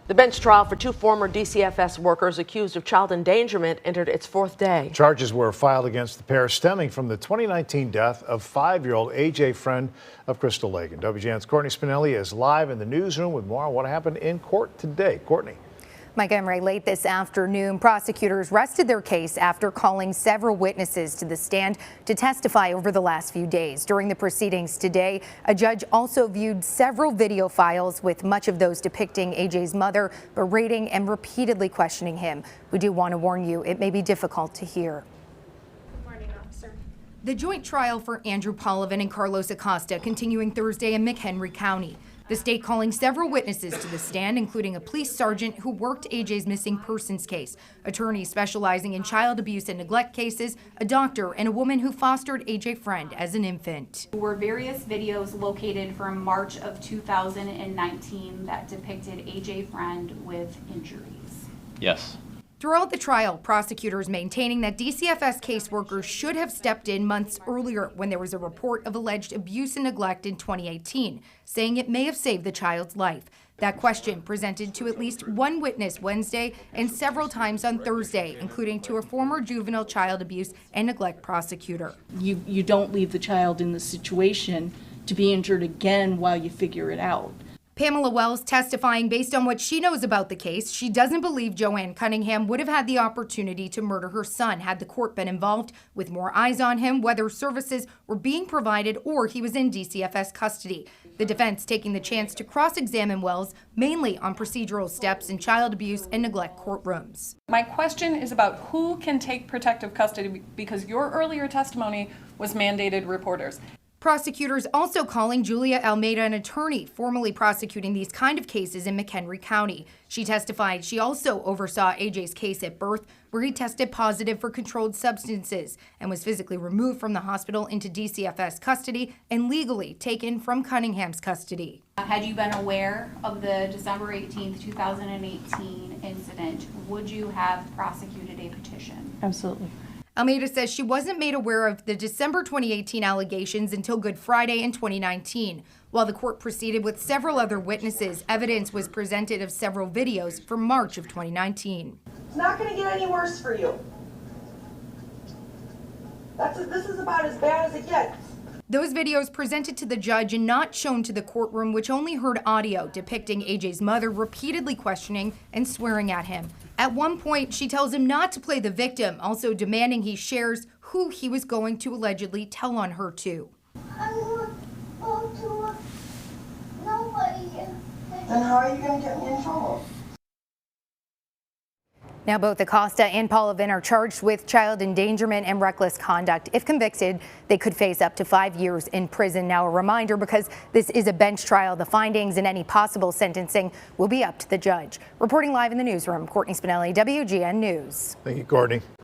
The bench trial for two former DCFS workers accused of child endangerment entered its fourth day. Charges were filed against the pair stemming from the 2019 death of 5-year-old AJ Friend of Crystal Lake. And WGN's Courtney Spinelli is live in the newsroom with more on what happened in court today. Courtney. Mike Emery, late this afternoon, prosecutors rested their case after calling several witnesses to the stand to testify over the last few days. During the proceedings today, a judge also viewed several video files, with much of those depicting AJ's mother berating and repeatedly questioning him. We do want to warn you, it may be difficult to hear. Good morning, officer. The joint trial for Andrew Polovin and Carlos Acosta continuing Thursday in McHenry County. The state calling several witnesses to the stand, including a police sergeant who worked AJ's missing persons case, attorneys specializing in child abuse and neglect cases, a doctor, and a woman who fostered AJ Friend as an infant. There were various videos located from March of 2019 that depicted AJ Friend with injuries. Yes. Throughout the trial, prosecutors maintaining that DCFS caseworkers should have stepped in months earlier when there was a report of alleged abuse and neglect in 2018, saying it may have saved the child's life. That question presented to at least one witness Wednesday and several times on Thursday, including to a former juvenile child abuse and neglect prosecutor. You don't leave the child in the situation to be injured again while you figure it out. Pamela Wells testifying based on what she knows about the case. She doesn't believe Joanne Cunningham would have had the opportunity to murder her son had the court been involved, with more eyes on him, whether services were being provided or he was in DCFS custody. The defense taking the chance to cross-examine Wells, mainly on procedural steps in child abuse and neglect courtrooms. My question is about who can take protective custody, because your earlier testimony was mandated reporters. Prosecutors also calling Julia Almeida, an attorney formerly prosecuting these kind of cases in McHenry County. She testified she also oversaw AJ's case at birth, where he tested positive for controlled substances and was physically removed from the hospital into DCFS custody and legally taken from Cunningham's custody. Had you been aware of the December 18th, 2018 incident, would you have prosecuted a petition? Absolutely. Almeida says she wasn't made aware of the December 2018 allegations until Good Friday in 2019. While the court proceeded with several other witnesses, evidence was presented of several videos from March of 2019. It's not going to get any worse for you. This is about as bad as it gets. Those videos presented to the judge and not shown to the courtroom, which only heard audio depicting AJ's mother repeatedly questioning and swearing at him. At one point, she tells him not to play the victim, also demanding he shares who he was going to allegedly tell on her to. I don't want to go to nobody. Then how are you going to get me in trouble? Now, both Acosta and Polovin are charged with child endangerment and reckless conduct. If convicted, they could face up to 5 years in prison. Now, a reminder, because this is a bench trial, the findings and any possible sentencing will be up to the judge. Reporting live in the newsroom, Courtney Spinelli, WGN News. Thank you, Courtney.